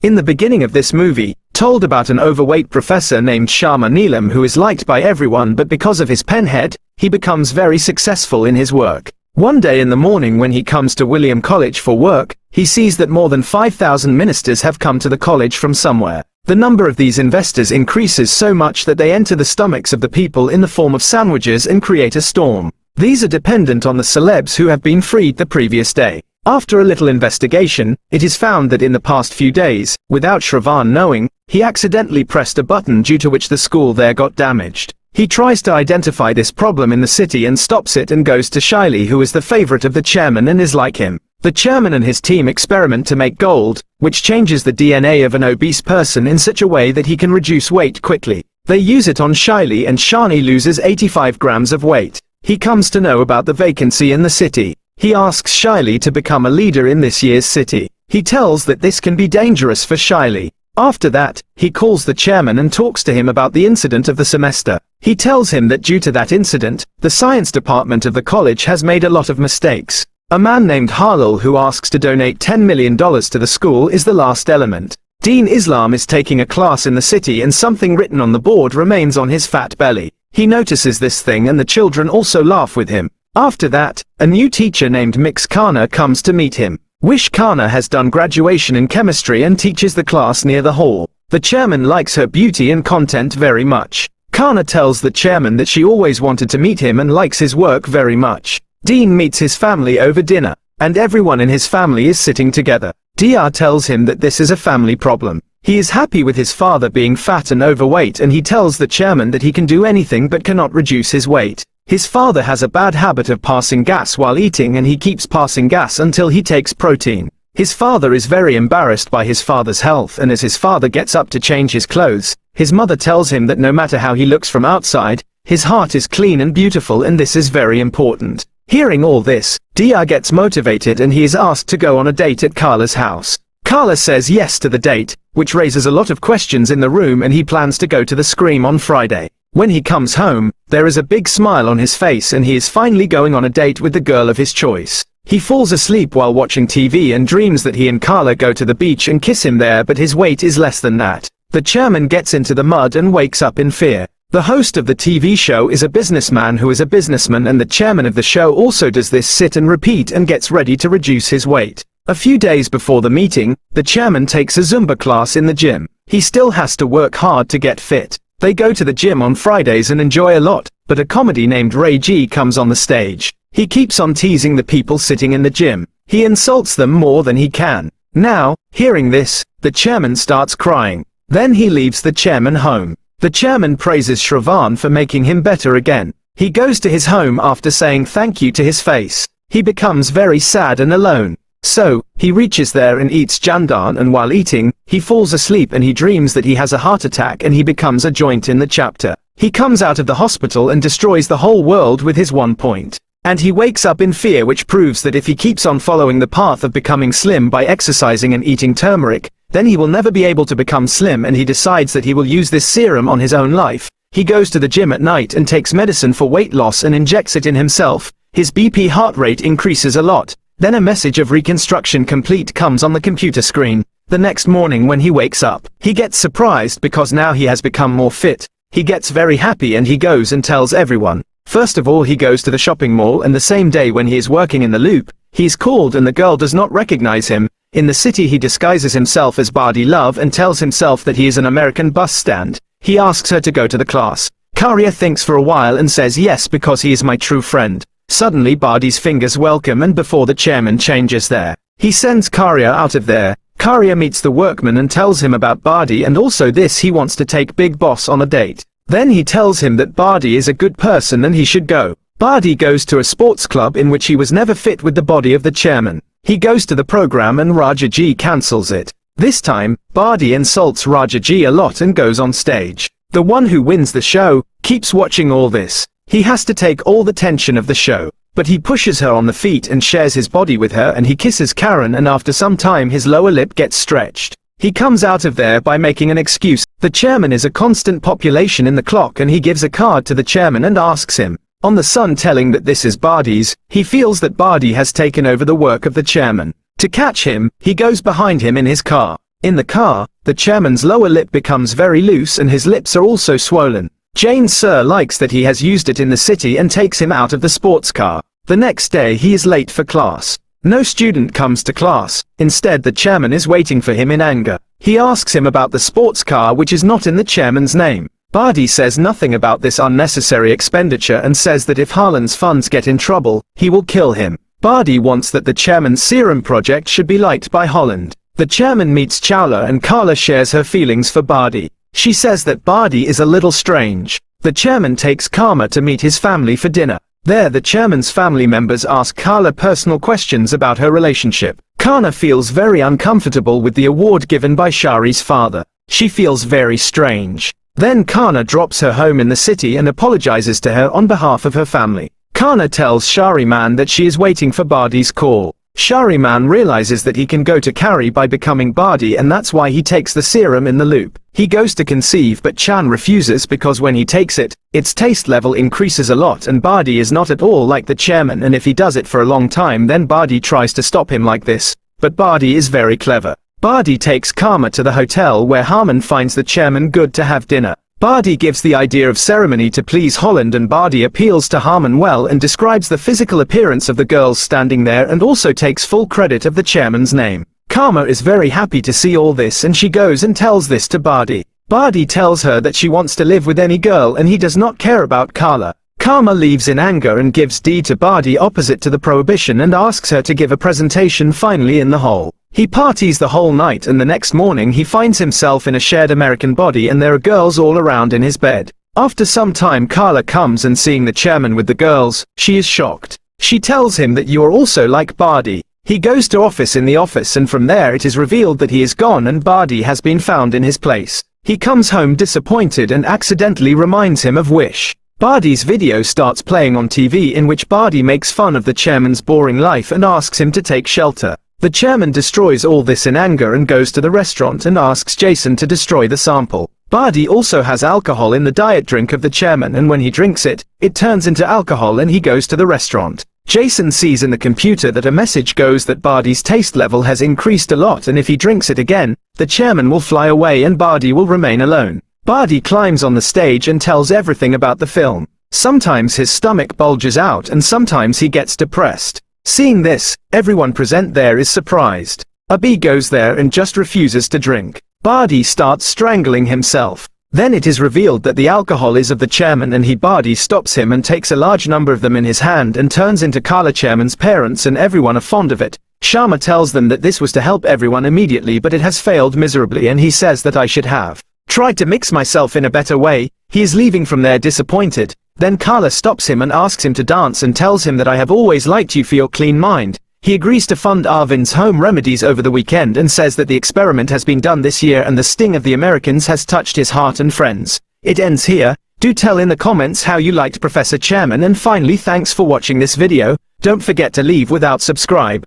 In the beginning of this movie, told about an overweight professor named Sharma Neelam who is liked by everyone, but because of his penhead, he becomes very successful in his work. One day in the morning when he comes to William College for work, he sees that more than 5,000 ministers have come to the college from somewhere. The number of these investors increases so much that they enter the stomachs of the people in the form of sandwiches and create a storm. These are dependent on the celebs who have been freed the previous day. After a little investigation, it is found that in the past few days, without Shravan knowing, he accidentally pressed a button due to which the school there got damaged. He tries to identify this problem in the city and stops it and goes to Shiley, who is the favorite of the chairman and is like him. The chairman and his team experiment to make gold, which changes the DNA of an obese person in such a way that he can reduce weight quickly. They use it on Shiley and Shani loses 85 grams of weight. He comes to know about the vacancy in the city. He asks Shiley to become a leader in this year's city. He tells that this can be dangerous for Shiley. After that, he calls the chairman and talks to him about the incident of the semester. He tells him that due to that incident, the science department of the college has made a lot of mistakes. A man named Harlal who asks to donate $10 million to the school is the last element. Dean Islam is taking a class in the city and something written on the board remains on his fat belly. He notices this thing and the children also laugh with him. After that, a new teacher named Mix Khanna comes to meet him. Wish Khanna has done graduation in chemistry and teaches the class near the hall. The chairman likes her beauty and content very much. Khanna tells the chairman that she always wanted to meet him and likes his work very much. Dean meets his family over dinner, and everyone in his family is sitting together. Dr. tells him that this is a family problem. He is happy with his father being fat and overweight, and he tells the chairman that he can do anything but cannot reduce his weight. His father has a bad habit of passing gas while eating, and he keeps passing gas until he takes protein. His father is very embarrassed by his father's health, and as his father gets up to change his clothes, his mother tells him that no matter how he looks from outside, his heart is clean and beautiful, and this is very important. Hearing all this, Dr. gets motivated and he is asked to go on a date at Carla's house. Carla says yes to the date, which raises a lot of questions in the room, and he plans to go to the Scream on Friday. When he comes home, there is a big smile on his face and he is finally going on a date with the girl of his choice. He falls asleep while watching TV and dreams that he and Carla go to the beach and kiss him there, but his weight is less than that. The chairman gets into the mud and wakes up in fear. The host of the TV show is a businessman who is a businessman, and the chairman of the show also does this sit and repeat and gets ready to reduce his weight. A few days before the meeting, the chairman takes a Zumba class in the gym. He still has to work hard to get fit. They go to the gym on Fridays and enjoy a lot, but a comedy named Ray G comes on the stage. He keeps on teasing the people sitting in the gym. He insults them more than he can. Now, hearing this, the chairman starts crying. Then he leaves the chairman home. The chairman praises Shravan for making him better again. He goes to his home after saying thank you to his face. He becomes very sad and alone. So, he reaches there and eats jandan, and while eating, he falls asleep and he dreams that he has a heart attack and he becomes a joint in the chapter. He comes out of the hospital and destroys the whole world with his 1 point. And he wakes up in fear, which proves that if he keeps on following the path of becoming slim by exercising and eating turmeric, then he will never be able to become slim, and he decides that he will use this serum on his own life. He goes to the gym at night and takes medicine for weight loss and injects it in himself. His BP heart rate increases a lot. Then a message of reconstruction complete comes on the computer screen. The next morning when he wakes up, he gets surprised because now he has become more fit. He gets very happy and he goes and tells everyone. First of all, he goes to the shopping mall, and the same day when he is working in the loop, he is called and the girl does not recognize him. In the city he disguises himself as Bardi Love and tells himself that he is an American bus stand. He asks her to go to the class. Karya thinks for a while and says yes because he is my true friend. Suddenly Bardi's fingers welcome, and before the chairman changes there, he sends Karya out of there. Karya meets the workman and tells him about Bardi, and also this he wants to take Big Boss on a date. Then he tells him that Bardi is a good person and he should go. Bardi goes to a sports club in which he was never fit with the body of the chairman. He goes to the program and Raja G cancels it. This time, Bardi insults Raja G a lot and goes on stage. The one who wins the show keeps watching all this. He has to take all the tension of the show, but he pushes her on the feet and shares his body with her, and he kisses Karen, and after some time his lower lip gets stretched. He comes out of there by making an excuse. The chairman is a constant population in the clock, and he gives a card to the chairman and asks him. On the sun telling that this is Bardi's, he feels that Bardi has taken over the work of the chairman. To catch him, he goes behind him in his car. In the car, the chairman's lower lip becomes very loose and his lips are also swollen. Jane Sir likes that he has used it in the city and takes him out of the sports car. The next day he is late for class. No student comes to class. Instead, the chairman is waiting for him in anger. He asks him about the sports car which is not in the chairman's name. Bardi says nothing about this unnecessary expenditure and says that if Harlan's funds get in trouble, he will kill him. Bardi wants that the chairman's serum project should be liked by Holland. The chairman meets Chowla and Carla shares her feelings for Bardi. She says that Bardi is a little strange. The chairman takes Karma to meet his family for dinner. There, the chairman's family members ask Carla personal questions about her relationship. Karna feels very uncomfortable with the award given by Shari's father. She feels very strange. Then Karna drops her home in the city and apologizes to her on behalf of her family. Karna tells Shariman that she is waiting for Bardi's call. Shariman realizes that he can go to Carrie by becoming Bardi and that's why he takes the serum in the loop. He goes to conceive but Chan refuses because when he takes it, its taste level increases a lot and Bardi is not at all like the chairman, and if he does it for a long time then Bardi tries to stop him like this. But Bardi is very clever. Bardi takes Karma to the hotel where Harman finds the chairman good to have dinner. Bardi gives the idea of ceremony to please Holland and Bardi appeals to Harman well and describes the physical appearance of the girls standing there and also takes full credit of the chairman's name. Karma is very happy to see all this and she goes and tells this to Bardi. Bardi tells her that she wants to live with any girl and he does not care about Carla. Karma leaves in anger and gives D to Bardi opposite to the prohibition and asks her to give a presentation finally in the hall. He parties the whole night and the next morning he finds himself in a shared American body and there are girls all around in his bed. After some time Carla comes and seeing the chairman with the girls, she is shocked. She tells him that you are also like Bardi. He goes to office in the office and from there it is revealed that he is gone and Bardi has been found in his place. He comes home disappointed and accidentally reminds him of Wish. Bardi's video starts playing on TV in which Bardi makes fun of the chairman's boring life and asks him to take shelter. The chairman destroys all this in anger and goes to the restaurant and asks Jason to destroy the sample. Bardi also has alcohol in the diet drink of the chairman and when he drinks it, it turns into alcohol and he goes to the restaurant. Jason sees in the computer that a message goes that Bardi's taste level has increased a lot and if he drinks it again, the chairman will fly away and Bardi will remain alone. Bardi climbs on the stage and tells everything about the film. Sometimes his stomach bulges out and sometimes he gets depressed. Seeing this, everyone present there is surprised. Abi goes there and just refuses to drink. Bardi starts strangling himself. Then it is revealed that the alcohol is of the chairman and Bardi stops him and takes a large number of them in his hand and turns into Carla chairman's parents and everyone are fond of it. Sharma tells them that this was to help everyone immediately but it has failed miserably and he says that I should have tried to mix myself in a better way. He is leaving from there disappointed. Then Carla stops him and asks him to dance and tells him that I have always liked you for your clean mind. He agrees to fund Arvind's home remedies over the weekend and says that the experiment has been done this year and the sting of the Americans has touched his heart and friends. It ends here. Do tell in the comments how you liked Professor Chairman and finally thanks for watching this video. Don't forget to leave without subscribe.